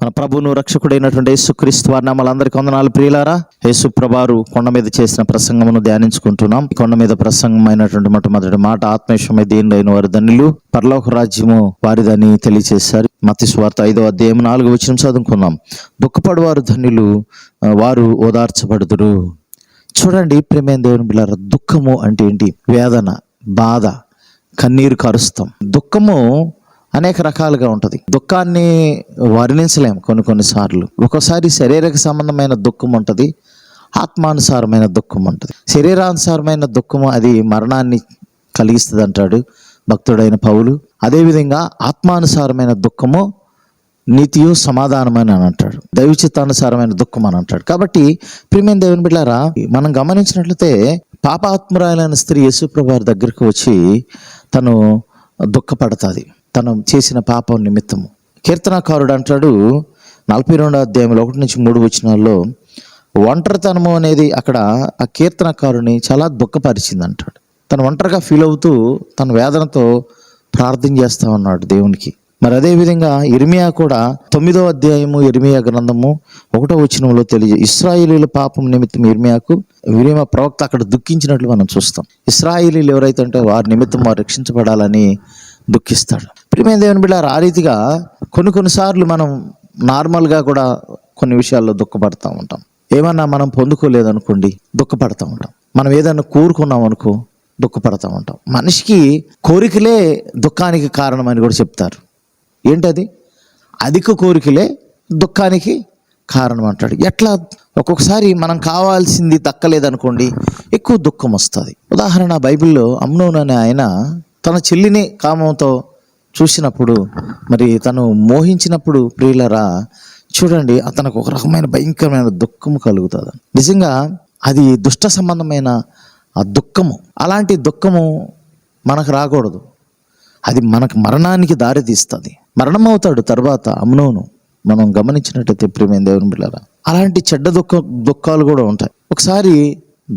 మన ప్రభువును రక్షకుడైనటువంటి యేసుక్రీస్తు వారి నామములందరికీ వందనాలు. ప్రియులారా, యేసు ప్రభువారు కొండ మీద చేసిన ప్రసంగమును ధ్యానించుకుంటున్నాం. కొండ మీద ప్రసంగమైనటువంటి మొట్టమొదటి మాట, ఆత్మీయమై దీనులైన వారు ధన్యులు, పరలోక రాజ్యము వారిదని తెలియజేశారు. మత్తయి సువార్త 5వ అధ్యాయం 4వ వచనం చదువుకుందాం. దుఃఖపడువారు ధన్యులు, వారు ఓదార్చబడుదురు. చూడండి ప్రియమైన దేవుని బిడ్డలారా, దుఃఖము అంటే ఏంటి? వేదన, బాధ, కన్నీరు కారుస్తాం. దుఃఖము అనేక రకాలుగా ఉంటుంది. దుఃఖాన్ని వర్ణించలేము. కొన్నిసార్లు ఒక్కోసారి శారీరక సంబంధమైన దుఃఖం ఉంటుంది, ఆత్మానుసారమైన దుఃఖం ఉంటుంది. శరీరానుసారమైన దుఃఖము అది మరణాన్ని కలిగిస్తుంది అంటాడు భక్తుడైన పౌలు. అదేవిధంగా ఆత్మానుసారమైన దుఃఖము నీతియు సమాధానమని అని అంటాడు. దైవచిత్తానుసారమైన దుఃఖం అని అంటాడు. కాబట్టి ప్రియమైన దేవుని బిడ్డలారా, మనం గమనించినట్లయితే పాపాత్మురాలైన స్త్రీ యేసుప్రభువు వారి దగ్గరకు వచ్చి తను దుఃఖపడుతుంది, తను చేసిన పాపం నిమిత్తము. కీర్తనాకారుడు అంటాడు 42వ అధ్యాయంలో 1-3 వచనాల్లో, ఒంటరితనము అనేది అక్కడ ఆ కీర్తనకారుని చాలా దుఃఖపరిచింది అంటాడు. తను ఒంటరిగా ఫీల్ అవుతూ తన వేదనతో ప్రార్థన చేస్తా ఉన్నాడు దేవునికి. మరి అదేవిధంగా ఇర్మియా కూడా 9వ అధ్యాయము ఇర్మియా గ్రంథము 1వ వచనంలో ఇశ్రాయేలీయుల పాపం నిమిత్తం ఇర్మియా ప్రవక్త అక్కడ దుఃఖించినట్లు మనం చూస్తాం. ఇశ్రాయేలీయులు ఎవరైతే అంటే వారి నిమిత్తం వారు రక్షించబడాలని దుఃఖిస్తాడు. ప్రియమైన దేవుని బిడ్డలారా, ఆ రీతిగా కొన్నిసార్లు మనం నార్మల్గా కూడా కొన్ని విషయాల్లో దుఃఖపడతా ఉంటాం. ఏమన్నా మనం పొందుకోలేదనుకోండి, దుఃఖపడతా ఉంటాం. మనం ఏదన్నా కోరుకున్నాం అనుకో, దుఃఖపడతా ఉంటాం. మనిషికి కోరికలే దుఃఖానికి కారణం అని కూడా చెప్తారు. ఏంటది? అధిక కోరికలే దుఃఖానికి కారణం అంటాడు. ఎట్లా? ఒక్కొక్కసారి మనం కావాల్సింది దక్కలేదనుకోండి, ఎక్కువ దుఃఖం వస్తుంది. ఉదాహరణ, బైబిల్లో అమ్నోను అనే ఆయన తన చెల్లిని కామంతో చూసినప్పుడు, మరి తను మోహించినప్పుడు, ప్రియులరా చూడండి, అతనికి ఒక రకమైన భయంకరమైన దుఃఖము కలుగుతుంది. నిజంగా అది దుష్ట సంబంధమైన ఆ దుఃఖము. అలాంటి దుఃఖము మనకు రాకూడదు. అది మనకు మరణానికి దారి తీస్తుంది. మరణం అవుతాడు తర్వాత అమ్నోను. మనం గమనించినట్టయితే ప్రియమైన దేవుని బిడ్డలారా, అలాంటి చెడ్డ దుఃఖాలు కూడా ఉంటాయి. ఒకసారి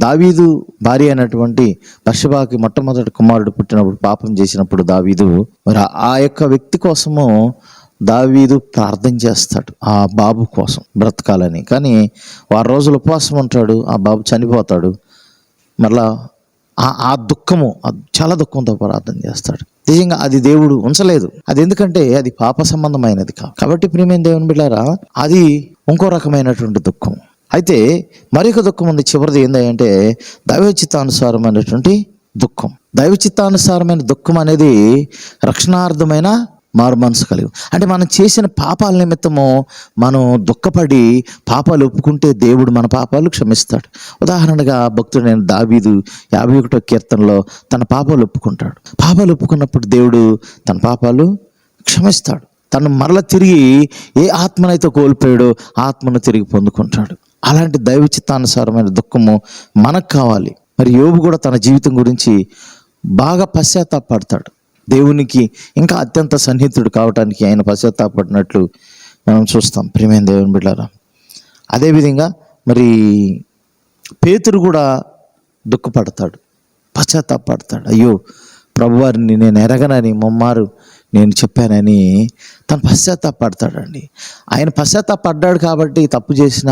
దావీదు భార్య అయినటువంటి బత్షెబాకి మొట్టమొదటి కుమారుడు పుట్టినప్పుడు, పాపం చేసినప్పుడు దావీదు మరి ఆ యొక్క వ్యక్తి కోసము దావీదు ప్రార్థన చేస్తాడు, ఆ బాబు కోసం బ్రతకాలని. కానీ 6 రోజులు ఉపవాసం ఉంటాడు, ఆ బాబు చనిపోతాడు. మరలా ఆ దుఃఖము, చాలా దుఃఖంతో ప్రార్థన చేస్తాడు. నిజంగా అది దేవుడు ఉంచలేదు. అది ఎందుకంటే అది పాప సంబంధమైనది కాబట్టి ప్రియమైన దేవుని బిడ్డలారా, అది ఇంకో రకమైనటువంటి దుఃఖం. అయితే మరొక దుఃఖం ఉంది, చివరిది ఏంటంటే దైవచిత్తానుసారమైనటువంటి దుఃఖం. దైవచిత్తానుసారమైన దుఃఖం అనేది రక్షణార్థమైన మారు మనసు కలిగి, అంటే మనం చేసిన పాపాల నిమిత్తము మనం దుఃఖపడి పాపాలు ఒప్పుకుంటే దేవుడు మన పాపాలు క్షమిస్తాడు. ఉదాహరణగా భక్తుడైన దావీదు 51వ కీర్తనలో తన పాపాలు ఒప్పుకుంటాడు. పాపాలు ఒప్పుకున్నప్పుడు దేవుడు తన పాపాలు క్షమిస్తాడు. తను మరల తిరిగి ఏ ఆత్మనైతే కోల్పోయాడో ఆత్మను తిరిగి పొందుకుంటాడు. అలాంటి దైవచిత్తానుసారమైన దుఃఖము మనకు కావాలి. మరి యోబు కూడా తన జీవితం గురించి బాగా పశ్చాత్తాపడతాడు. దేవునికి ఇంకా అత్యంత సన్నిహితుడు కావటానికి ఆయన పశ్చాత్తాపడినట్లు మనం చూస్తాం ప్రియమైన దేవుని బిడ్డలారా. అదేవిధంగా మరి పేతురు కూడా దుఃఖపడతాడు, పశ్చాత్తాపడతాడు. అయ్యో ప్రభువారిని నేను ఎరగనని ముమ్మారు నేను చెప్పానని తను పశ్చాత్తాపడతాడండి. ఆయన పశ్చాత్తాపడ్డాడు కాబట్టి తప్పు చేసిన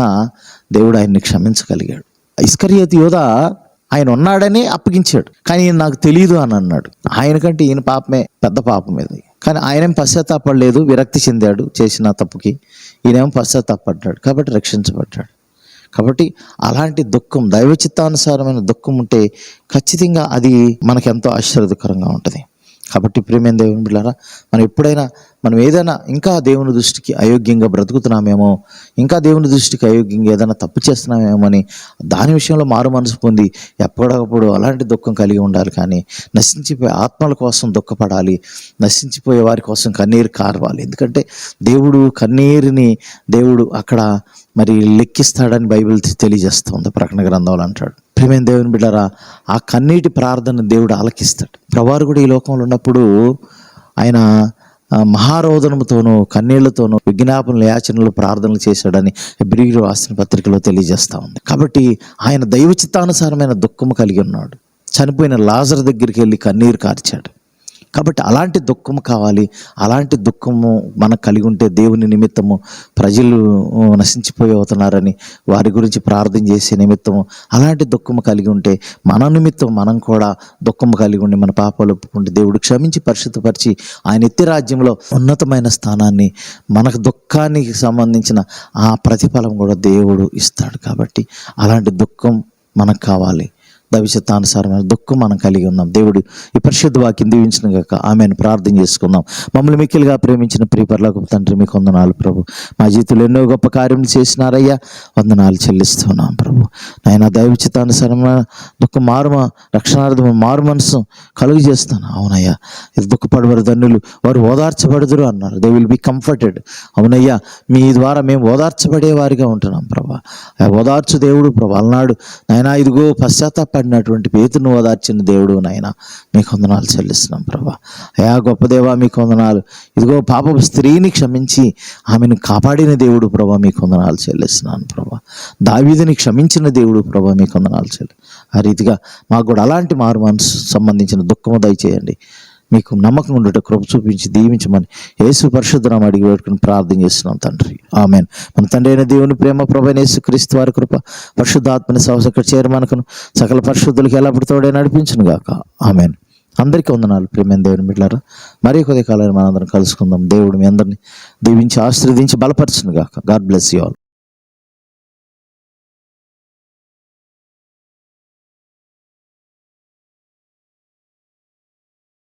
దేవుడు ఆయన్ని క్షమించగలిగాడు. ఇస్కరియోతు యోధ ఆయన ఉన్నాడని అప్పగించాడు, కానీ నాకు తెలియదు అని అన్నాడు. ఆయనకంటే ఈయన పాపమే పెద్ద పాపం ఇది. కానీ ఆయనేం పశ్చాత్తాపడలేదు, విరక్తి చెందాడు చేసిన తప్పుకి. ఈయనేమో పశ్చాత్తాపడ్డాడు కాబట్టి రక్షించబడ్డాడు. కాబట్టి అలాంటి దుఃఖం, దైవచిత్తానుసారమైన దుఃఖం ఉంటే ఖచ్చితంగా అది మనకెంతో ఆశ్చర్యకరంగా ఉంటుంది. కాబట్టి ప్రియమైన దేవుని బిడ్డలారా, మనం ఏదైనా ఇంకా దేవుని దృష్టికి అయోగ్యంగా బ్రతుకుతున్నామేమో, ఇంకా దేవుని దృష్టికి అయోగ్యంగా ఏదైనా తప్పు చేస్తున్నామేమో అని దాని విషయంలో మారు మనసు పొంది ఎప్పటికప్పుడు అలాంటి దుఃఖం కలిగి ఉండాలి. కానీ నశించిపోయే ఆత్మల కోసం దుఃఖపడాలి, నశించిపోయే వారి కోసం కన్నీరు కార్వాలి. ఎందుకంటే దేవుడు కన్నీరుని దేవుడు అక్కడ మరి లెక్కిస్తాడని బైబిల్ తెలియజేస్తుంది. ప్రకటన గ్రంథంలో అంటాడు. ప్రియమైన దేవుని బిడ్డలారా, ఆ కన్నీటి ప్రార్థన దేవుడు ఆలకిస్తాడు. ప్రభువారు కూడా ఈ లోకంలో ఉన్నప్పుడు ఆయన మహారోదనముతోనూ కన్నీళ్లతోనూ విజ్ఞాపనలు, యాచనలు, ప్రార్థనలు చేశాడని హెబ్రీయులకు రాసిన పత్రికలో తెలియజేస్తా ఉంది. కాబట్టి ఆయన దైవచిత్తానుసారమైన దుఃఖము కలిగి ఉన్నాడు. చనిపోయిన లాజరు దగ్గరికి వెళ్ళి కన్నీరు కార్చాడు. కాబట్టి అలాంటి దుఃఖము కావాలి. అలాంటి దుఃఖము మనకు కలిగి ఉంటే దేవుని నిమిత్తము ప్రజలు నశించిపోతున్నారని వారి గురించి ప్రార్థన చేసే నిమిత్తము అలాంటి దుఃఖము కలిగి ఉంటే మన నిమిత్తం మనం కూడా దుఃఖము కలిగి ఉండి మన పాపాలు ఒప్పుకుంటే దేవుడు క్షమించి పరిశుద్ధపరిచి ఆయన నిత్య రాజ్యంలో ఉన్నతమైన స్థానాన్ని, మనకు దుఃఖానికి సంబంధించిన ఆ ప్రతిఫలం కూడా దేవుడు ఇస్తాడు. కాబట్టి అలాంటి దుఃఖం మనకు కావాలి. దైవచిత్తానుసారమైన దుఃఖం మనం కలిగి ఉన్నాం. దేవుడు ఈ పరిశుద్ధ వాక్యం దీవించిన గాక. ఆమెను ప్రార్థన చేసుకుందాం. మమ్మల్ని మిక్కిలిగా ప్రేమించిన ప్రియ పరలోకపు తండ్రి, మీకు వందనాలు ప్రభు. మా జీవితంలో ఎన్నో గొప్ప కార్యములు చేసినారయ్యా, వందనాలు చెల్లిస్తున్నాం ప్రభు. నాయన దైవచిత్తానుసారమైన దుఃఖం రక్షణార్థం మారు మనసు కలుగు చేస్తాను. అవునయ్యా, ఇది దుఃఖపడవారు ధన్యులు, వారు ఓదార్చబడుదురు అన్నారు. They will be comforted. అవునయ్యా, మీ ద్వారా మేము ఓదార్చబడే వారిగా ఉంటున్నాం ప్రభా. ఓదార్చు దేవుడు ప్రభా. అలనాడు నాయన ఇదిగో పశ్చాత్తాపడినటువంటి పేతురును ఓదార్చిన దేవుడు నాయన, మీకు వందనాలు చెల్లిస్తున్నాం ప్రభా. అయా గొప్ప దేవా, మీకు వందనాలు. ఇదిగో పాపపు స్త్రీని క్షమించి ఆమెను కాపాడిన దేవుడు ప్రభా, మీకు వందనాలు చెల్లిస్తున్నాను ప్రభా. దావీదుని క్షమించిన దేవుడు ప్రభా, మీకు వందనాలు ఆ రీతిగా మాకు కూడా అలాంటి మారు మనసు సంబంధించిన దుఃఖము దయచేయండి. మీకు నమ్మకం ఉండేట కృప చూపించి దీవించమని యేసు పరిశుద్ధనామ అడిగి వేడుకుని ప్రార్థన చేస్తున్నాం తండ్రి. ఆమెన్. మన తండ్రి అయిన దేవుని ప్రేమ, ప్రభువైన యేసు క్రీస్తు వారి కృప, పరిశుద్ధాత్మని సహవాసం చేరమనకును సకల పరిశుద్ధులకి ఎల్లప్పుడూ తోడే నడిపించును గాక. ఆమెన్. అందరికీ వందనాలు ప్రియమైన దేవుని బిడ్డలారా. మరి కొద్ది కాలాన్ని మనందరం కలుసుకుందాం. దేవుడు మీ అందరినీ దీవించి ఆశీర్వదించి బలపరచును గాక. God bless you all.